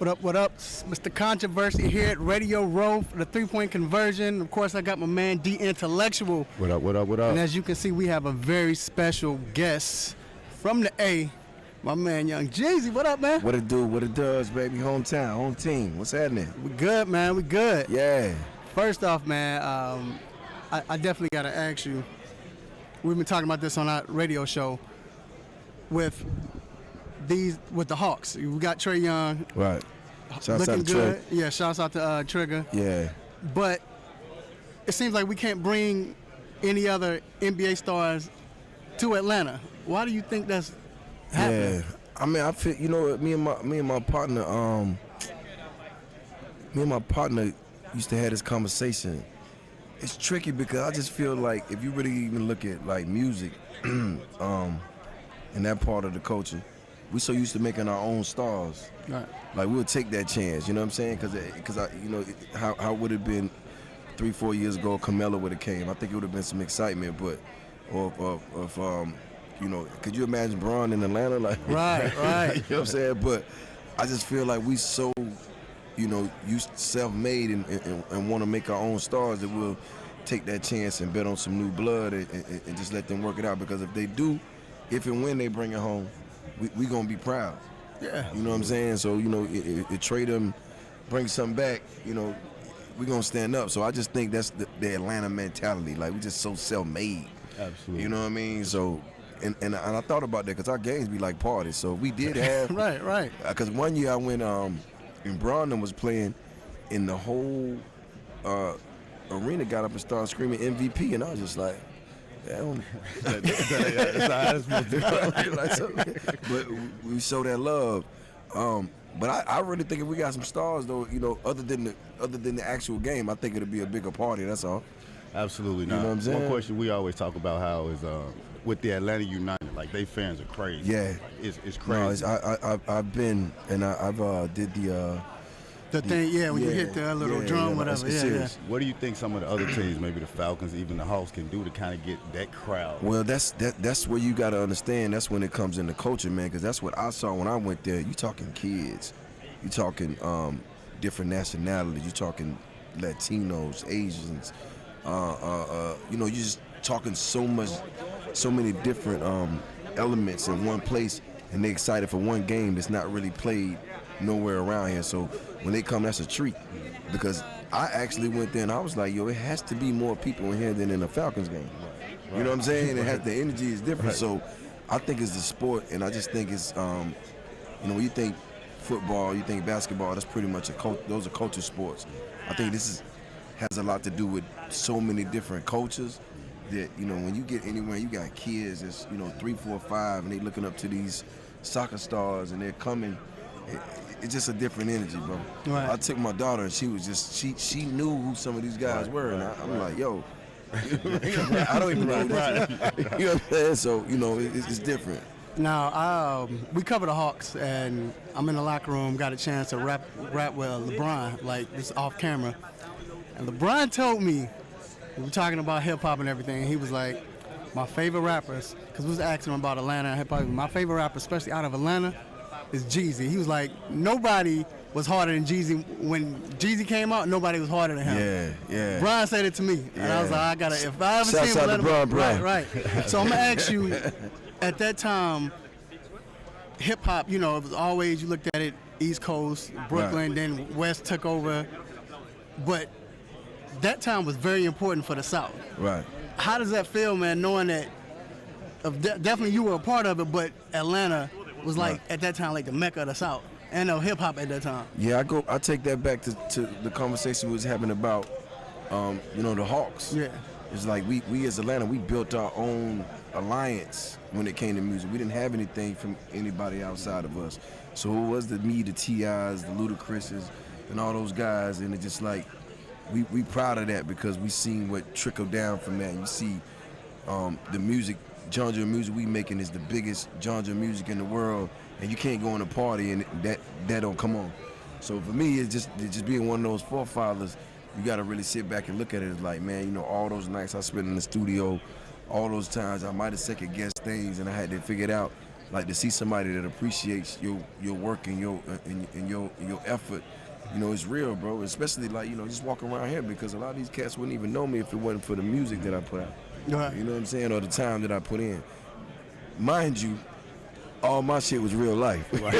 What up, what up? It's Mr. Controversy here at Radio Row for the three-point conversion. Of course, I got my man, D Intellectual. What up, what up, what up? And as you can see, we have a very special guest from the A, my man, Young Jeezy. What up, man? What it do, what it does, baby. Hometown, home team. What's happening? We good, man. We good. Yeah. First off, man, I definitely got to ask you. We've been talking about this on our radio show with the Hawks. We got Trey Young. Right. Shouts looking out to good. Trey. Yeah, shouts out to Trigger. Yeah. But it seems like we can't bring any other NBA stars to Atlanta. Why do you think that's happening? Yeah. I mean, I feel, you know, me and my partner used to have this conversation. It's tricky because I just feel like if you really even look at like music, in that part of the culture, we so used to making our own stars. Right. Like we'll take that chance, you know what I'm saying? Because how would it have been 3-4 years ago? Carmelo would have came. I think it would have been some excitement, but could you imagine Bron in Atlanta? Like right. You know what I'm saying? But I just feel like we so, used self-made and want to make our own stars that we'll take that chance and bet on some new blood and just let them work it out. Because if they do, if and when they bring it home, we gonna be proud. Yeah. You know what I'm saying? So, if trade them, bring something back, we gonna stand up. So I just think that's the Atlanta mentality. Like we just so self-made. Absolutely. You know what I mean? So and I thought about that because our games be like parties. So we did have right. Because one year I went and Bronner was playing, and the whole arena got up and started screaming MVP, and I was just like, but we show that love. But I really think if we got some stars though, other than the actual game, I think it'll be a bigger party. That's all. Absolutely not. You know what I'm saying? One question we always talk about how is with the Atlanta United, like they fans are crazy. Yeah, like, it's crazy. No, I've been and I've did the thing, yeah, when you hit the little drum, whatever. Yeah. What do you think some of the other teams, maybe the Falcons, even the Hawks, can do to kind of get that crowd? Well, that's where you got to understand. That's when it comes into culture, man. Because that's what I saw when I went there. You talking kids, you talking different nationalities, you talking Latinos, Asians. You just talking so many different elements in one place, and they excited for one game that's not really played nowhere around here. So when they come, that's a treat. Because I actually went there and I was like, it has to be more people in here than in a Falcons game. Right. You know what I'm saying? It has, the energy is different. Right. So I think it's the sport, and I just think it's when you think football, you think basketball, that's pretty much those are culture sports. I think this has a lot to do with so many different cultures that when you get anywhere, you got kids that's 3, 4, 5, and they looking up to these soccer stars, and they're coming. It's just a different energy, bro. Right. I took my daughter, and she was just she knew who some of these guys were, and I'm like, yo, I don't even know. Right. You know what I'm saying? So it's different. Now, we cover the Hawks, and I'm in the locker room, got a chance to rap with LeBron, like this off camera. And LeBron told me, we were talking about hip-hop and everything, and he was like, my favorite rappers, because we was asking him about Atlanta and hip-hop, my favorite rapper, especially out of Atlanta, is Jeezy. He was like, nobody was harder than Jeezy. When Jeezy came out, nobody was harder than him. Yeah. Brian said it to me, and I was like, if I ever see him, let him. Right. So I'm gonna ask you, at that time, hip hop, it was always, you looked at it, East Coast, Brooklyn, then West took over, but that time was very important for the South. Right. How does that feel, man, knowing that definitely you were a part of it, but Atlanta was like at that time like the Mecca of the South and of hip hop at that time? Yeah, I take that back to the conversation we was having about the Hawks. Yeah. It's like we as Atlanta, we built our own alliance when it came to music. We didn't have anything from anybody outside of us. So it was the T.I.s, the Ludacris's, and all those guys, and it's just like we proud of that because we seen what trickled down from that. You see the music, genre music we making is the biggest genre music in the world, and you can't go in a party and that don't come on. So for me, it's just being one of those forefathers. You got to really sit back and look at it as like, man, all those nights I spent in the studio, all those times I might have second guessed things and I had to figure it out. like to see somebody that appreciates your work and your effort. You know, it's real, bro. Especially like, you know, just walking around here, because a lot of these cats wouldn't even know me if it wasn't for the music that I put out. Right. You know what I'm saying? Or the time that I put in. Mind you, all my shit was real life. Right.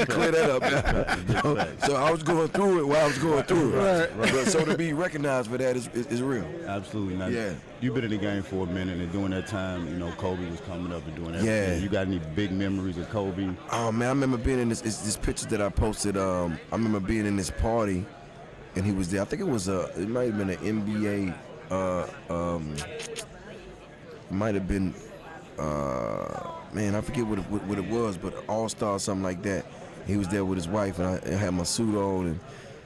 Clear that up. So I was going through it while I was going through it. Right. But so to be recognized for that is real. Absolutely. Now, Yeah. You've been in the game for a minute, and during that time, you know, Kobe was coming up and doing everything. Yeah. You got any big memories of Kobe? Oh man, I remember being in this picture that I posted. I remember being in this party, and he was there. I think it might have been an NBA. It might have been. Man, I forget what it was, but All-Star or something like that. He was there with his wife, and I had my suit on, and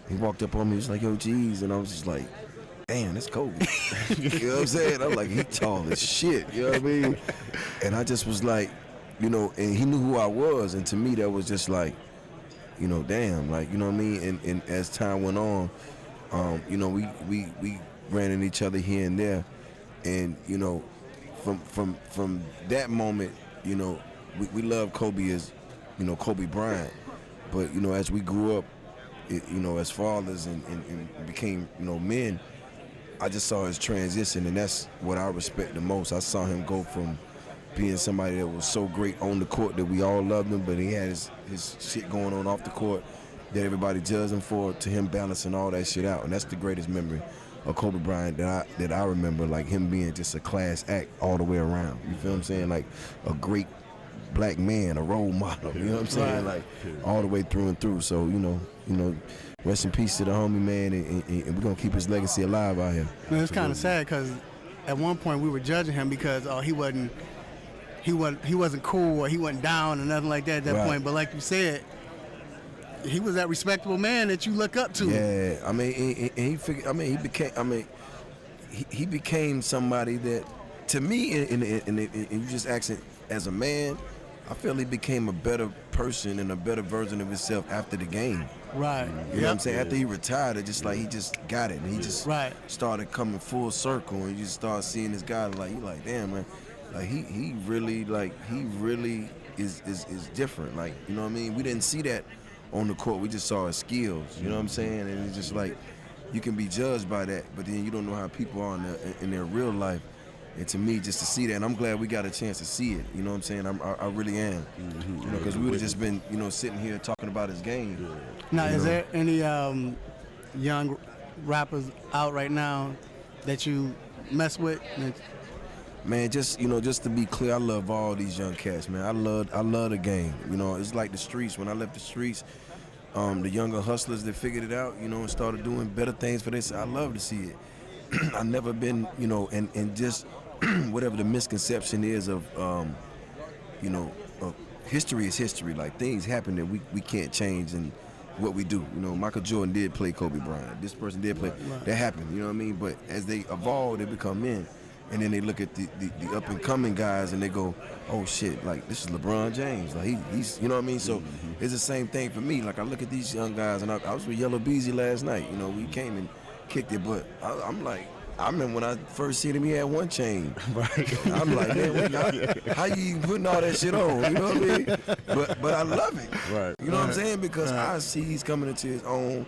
he walked up on me. He was like, "Yo, Jeez," and I was just like, "Damn, that's Kobe." You know what I'm saying? I'm like, he tall as shit. You know what I mean? And I just was like, you know, and he knew who I was, and to me that was just like, you know, damn, like, you know what I mean? And as time went on, you know, we ran into each other here and there, and you know, from that moment, you know, we love Kobe as, you know, Kobe Bryant, but you know, as we grew up, you know, as fathers and became, you know, men, I just saw his transition, and that's what I respect the most. I saw him go from being somebody that was so great on the court that we all loved him, but he had his shit going on off the court that everybody judged him for, to him balancing all that shit out. And that's the greatest memory of Kobe Bryant that I remember, like him being just a class act all the way around. You feel what I'm saying? Like a great black man, a role model. You know what I'm saying? Like all the way through and through. So you know, rest in peace to the homie, man, and we're gonna keep his legacy alive out here. Man, it's kind of sad because at one point we were judging him because he wasn't cool, or he wasn't down or nothing like that at that point. But like you said, he was that respectable man that you look up to. Yeah, I mean, he became somebody that, to me, and you just asking as a man, I feel he became a better person and a better version of himself after the game. Right. You know what I'm saying? After he retired, it just like he just got it, and he just started coming full circle, and you just start seeing this guy like, you like, damn, man, like he really is different. Like, you know what I mean? We didn't see that on the court. We just saw his skills. You know what I'm saying? And it's just like, you can be judged by that, but then you don't know how people are in their real life. And to me, just to see that, and I'm glad we got a chance to see it. You know what I'm saying? I really am. You know, because we would have just been, you know, sitting here talking about his game. Now, is there any young rappers out right now that you mess with? Man, just to be clear, I love all these young cats, man. I love the game. You know, it's like the streets. When I left the streets, the younger hustlers that figured it out, you know, and started doing better things for this, I love to see it. I've never been, you know, and just whatever the misconception is of, you know, history is history. Like, things happen that we can't change, and what we do. You know, Michael Jordan did play Kobe Bryant. This person did play. That happened, you know what I mean? But as they evolve, they become men. And then they look at the up and coming guys and they go, oh shit, like this is LeBron James. Like he's, you know what I mean? So it's the same thing for me. Like I look at these young guys, and I was with Yellow Beezy last night. You know, we came and kicked it, but I'm like, I remember when I first seen him, he had one chain. Right. I'm like, man, how you even putting all that shit on? You know what I mean? But I love it. Right. You know what I'm saying? Because I see he's coming into his own.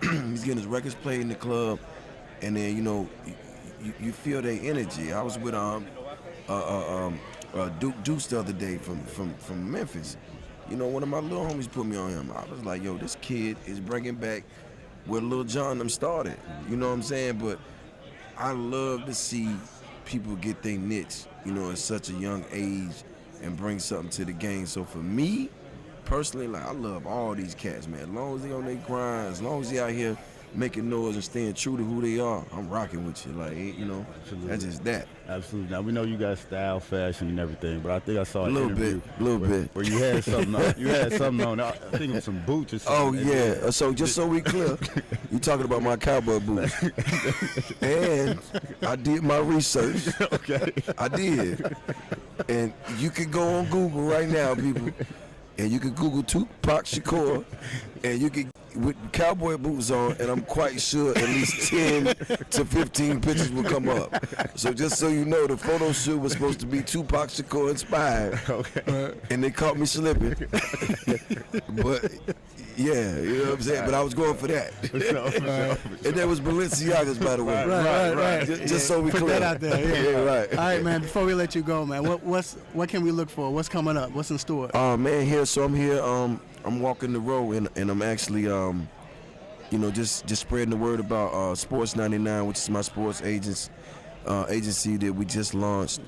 He's getting his records played in the club, and then, you know, you feel their energy. I was with Deuce the other day from Memphis. You know, one of my little homies put me on him. I was like, yo, this kid is bringing back where Lil Jon them started. You know what I'm saying? But I love to see people get their niche, you know, at such a young age and bring something to the game. So for me, personally, like, I love all these cats, man. As long as they on their grind, as long as they out here making noise and staying true to who they are, I'm rocking with you. Like, you know, that's just that. Absolutely. Now, we know you got style, fashion, and everything, but I think I saw an interview where you had something on. You had something on. I think it was some boots or something. Oh, yeah. So just so we clear, you talking about my cowboy boots. And I did my research. Okay. I did. And you can go on Google right now, people, and you can Google Tupac Shakur, and you can with cowboy boots on, and I'm quite sure at least 10 to 15 pictures will come up. So just so you know, the photo shoot was supposed to be Tupac Shakur inspired, and they caught me slipping. But yeah, you know what I'm saying. But I was going for that. And that was Balenciaga's, by the way. Right. Just so we put clear. that out there. Yeah, right. All right, man. Before we let you go, man, what can we look for? What's coming up? What's in store? Man, I'm here. I'm walking the road, and I'm actually, just spreading the word about Sports 99, which is my sports agency that we just launched.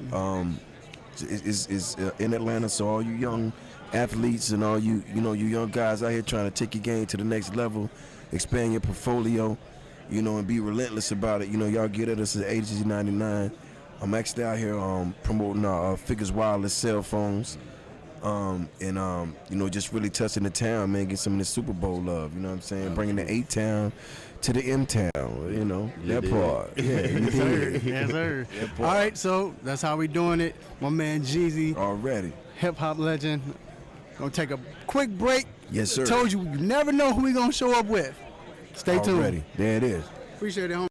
Is in Atlanta, so all you young athletes and all you young guys out here trying to take your game to the next level, expand your portfolio, and be relentless about it. Y'all get at us at Agency 99. I'm actually out here promoting our Figures Wireless cell phones. Just really touching the town, man, get some of the Super Bowl love, you know what I'm saying? Bringing the A-Town to the M-Town, that part. Yeah, Yes, sir. All right, so that's how we doing it. My man Jeezy. Already. Hip-hop legend. Gonna take a quick break. Yes, sir. Told you never know who we gonna show up with. Stay tuned. Already. There it is. Appreciate it, homie.